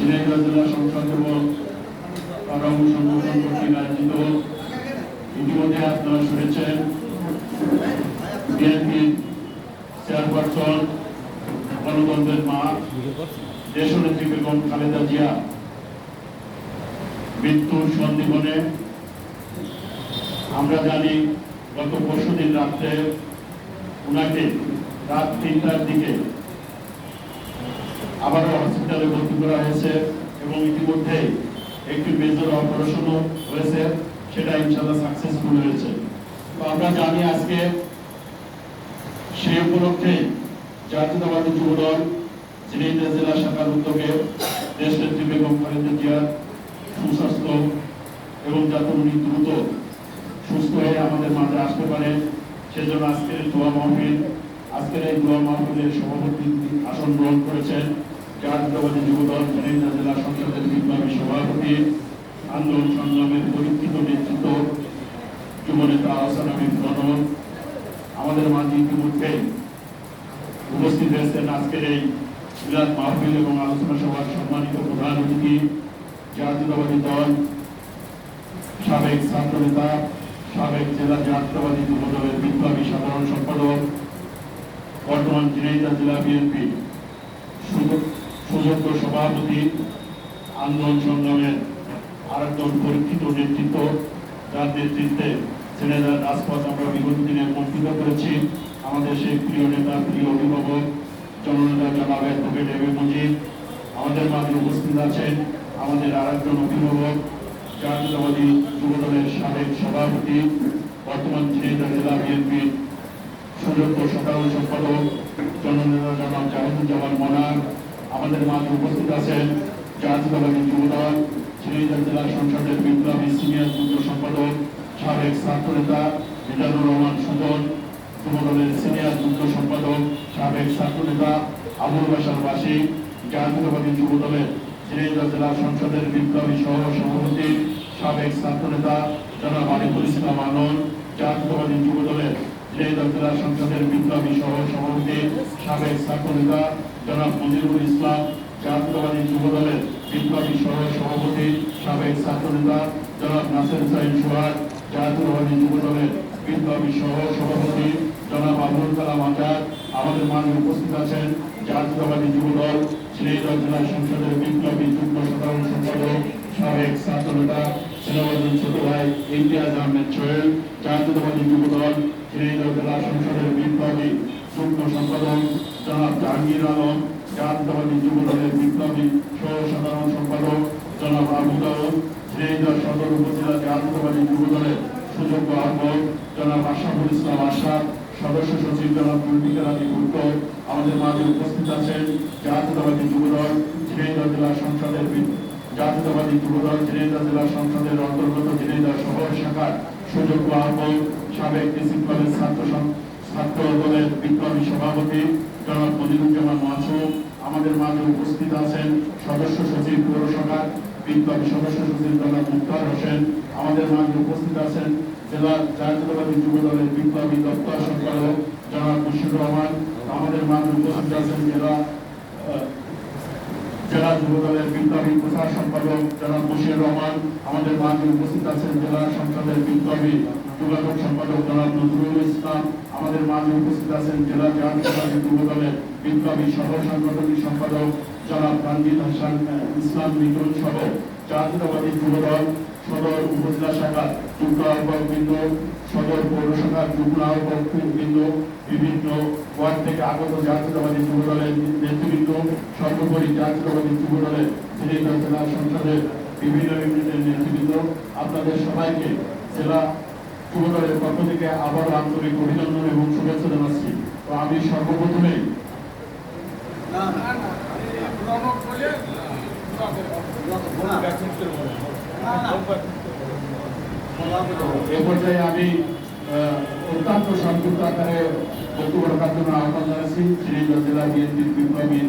ঝিনাইদহ জেলা সংসদ এবং কারণ সংগঠন কর্তৃক আয়োজিত ইতিমধ্যে আপনারা শুনেছেন বিএনপি চেয়ারপারসন গণতন্ত্রের মা দেশনেত্রী বেগম খালেদা জিয়া মৃত্যুর সন্ধিক্ষণে আমরা জানি গত পরশুদিন রাত্রে ওনাকে রাত ৩টার দিকে আবারও হসপিটালে ভর্তি করা হয়েছে এবং ইতিমধ্যে একটি মেজর অপারেশনও হয়েছে, সেটা ইনশাআল্লাহ সাকসেসফুল হয়েছে। তো আমরা জানি আজকে সেই উপলক্ষে জাতীয়তাবাদী যুবদল ঝিনাইদহ জেলা শাখার উদ্যোগে দেশনেত্রী বেগম খালেদা জিয়ার সুস্বাস্থ্য এবং যাতে উনি দ্রুত সুস্থ হয়ে আমাদের মাঝে আসতে পারেন সেজন্য আজকের দোয়া মাহফিল, আজকের এই দোয়া মাহফিলের সভাপতি আসন গ্রহণ করেছেন জাতীয়তাবাদী যুবদল ঝিনাইদহ জেলা সংসদের বিপ্লবী সভাপতি, আন্দোলন সংগ্রামের পরীক্ষিত নেতৃত্ব যুবনেতা আহসান হাবিব রনন। আমাদের মাঝে ইতিমধ্যে উপস্থিত হয়েছেন আজকের এই মিলাদ মাহফিল এবং আলোচনা সভার সম্মানিত প্রধান অতিথি জাতীয়তাবাদী দল সাবেক ছাত্র নেতা, সাবেক জেলা জাতীয়তাবাদী যুবদলের বিপ্লবী সাধারণ সম্পাদক, বর্তমান ঝিনাইদহ জেলা বিএনপি সুযোগ্য সভাপতি, আন্দোলন সংগ্রামের আরেকজন পরীক্ষিত নেতৃত্ব, যার নেতৃত্বে ঝিনাইদহ রাজপথ আমরা বিগত দিনে মন্ত্রিত করেছি। আমাদের সেই প্রিয় নেতা, প্রিয় অভিভাবক জননেতা জনাব অ্যাডভোকেট এম এ মুজিব। আমাদের মাঝে উপস্থিত আছেন আমাদের আরেকজন অভিভাবক, জাতীয়তাবাদী যুবদলের সাবেক সভাপতি, বর্তমান ঝিনাইদহ জেলা বিএনপির সুযোগ্য সাধারণ সম্পাদক জননেতা জনাব জাহিদুজ্জামান মনার। আমাদের মাঝে উপস্থিত আছেন জাতীয়তাবাদী যুবদল ঝিনাইদহ জেলা সংসদের বিপ্লবী সিনিয়র যুগ্ম সম্পাদক, সাবেক ছাত্র নেতা মিজানুর রহমান সুজন, যুবদলের সিনিয়র যুগ্ম সম্পাদক, সাবেক ছাত্র নেতা আবুল বাশার বাসী, জাতীয়তাবাদী যুবদলের ঝিনাইদহ জেলা সংসদের বিপ্লবী সহ সভাপতি, সাবেক ছাত্র নেতা জনাব আরিফুল ইসলাম আনন্দ, জাতীয়তাবাদী যুবদলের ঝিনাইদহ জেলা সংসদের বিপ্লবী সহ সভাপতি, সাবেক ছাত্র নেতা জনাব মনিরুল ইসলাম, জাতীয়তাবাদী যুবদলের বিপ্লবী সহ সভাপতি, সাবেক ছাত্র নেতা জনাব নাসির হুসাইন সোহাগ, জাতীয়তাবাদী যুবদলের বিপ্লবী সহ সভাপতি জনাব আবুল কালাম আজাদ। আমাদের মাঝে উপস্থিত আছেন জাতীয়তাবাদী যুবদল ঝিনাইদহ জেলা সংসদের বিপ্লবী যুগ্ম সাধারণ সম্পাদক, সাবেক ছাত্র নেতা সেনাবাদী ছোট ভাই ইমতিয়াজ আহমেদ সোহেল, জাতীয়তাবাদী যুবদল ঝিনাইদহ জেলা সংসদের বিপ্লবী যুগ্ম সম্পাদক জনাব জাহাঙ্গীর আলম, জাতীয়তাবাদী যুবদলের বিপ্লবী সহ সাধারণ সম্পাদক জনাব আবু দাউদ, ঝিনাইদহ সদর উপজেলা জাতীয়তাবাদী যুবদলের সুযোগ্য আহ্বায়ক জনাব আশরাফুল ইসলাম আশরাফ, সদস্য সচিব জনাব জুলফিকার আলী ভুট্ট। আমাদের মাঝে উপস্থিত আছেন জাতীয়তাবাদী যুবদল ঝিনাইদহ জেলা সংসদের অন্তর্গত ঝিনাইদহ শহর শাখার সুযোগ্য আহ্বায়ক, সাবেক ডিসি কলেজ ছাত্র দলের বিপ্লবী সভাপতি জনাব মনিরুজ্জামান মাসুম। আমাদের মাঝে উপস্থিত আছেন সদস্য সচিব পৌর শাখার বিপ্লবী সদস্য সচিব জনাব মুক্তার হোসেন। আমাদের মাঝে উপস্থিত আছেন জেলা জাতীয়তাবাদী যুবদলের বিপ্লবী দপ্তর সম্পাদক জনাব মুশির রহমান। আমাদের মাঝে উপস্থিত আছেন জেলা যুবদলের বিপ্লবী প্রচার সম্পাদক জনাব মুশির রহমান। আমাদের মাঝে উপস্থিত আছেন জেলা সংসদের বিপ্লবী যোগাযোগ সম্পাদক জনাব নজরুল ইসলাম। আমাদের মাঝে উপস্থিত আছেন জেলা জাতীয়তাবাদী যুবদলের বিপ্লবী সহ সাংগঠনিক সম্পাদক জনাব তানজিদ হাসান ইসলাম মিটন সহ জাতীয়তাবাদী যুবদল সদর উপজেলা শাখার যুগ্ম আহ্বায়কবৃন্দ, সদর পৌর শাখার যুগ্ম আহ্বায়কবৃন্দ, বিভিন্ন ওয়ার্ড থেকে আগত জাতীয়তাবাদী যুবদলের নেতৃবৃন্দ, সর্বোপরি জাতীয়তাবাদী যুবদলের ঝিনাইদহ জেলা সংসদের বিভিন্ন ইউনিটের নেতৃবৃন্দ, আপনাদের সবাইকে জেলা যুবদলের পক্ষ থেকে আবার আন্তরিক অভিনন্দন এবং শুভেচ্ছা জানাচ্ছি। তো আমি সর্বপ্রথমে এ পর্যায়ে আমি অত্যন্ত সংক্ষিপ্ত আকারে বক্তব্য রাখার জন্য আহ্বান জানাচ্ছি ঝিনাইদহ জেলা বিএনপির বিপ্লবী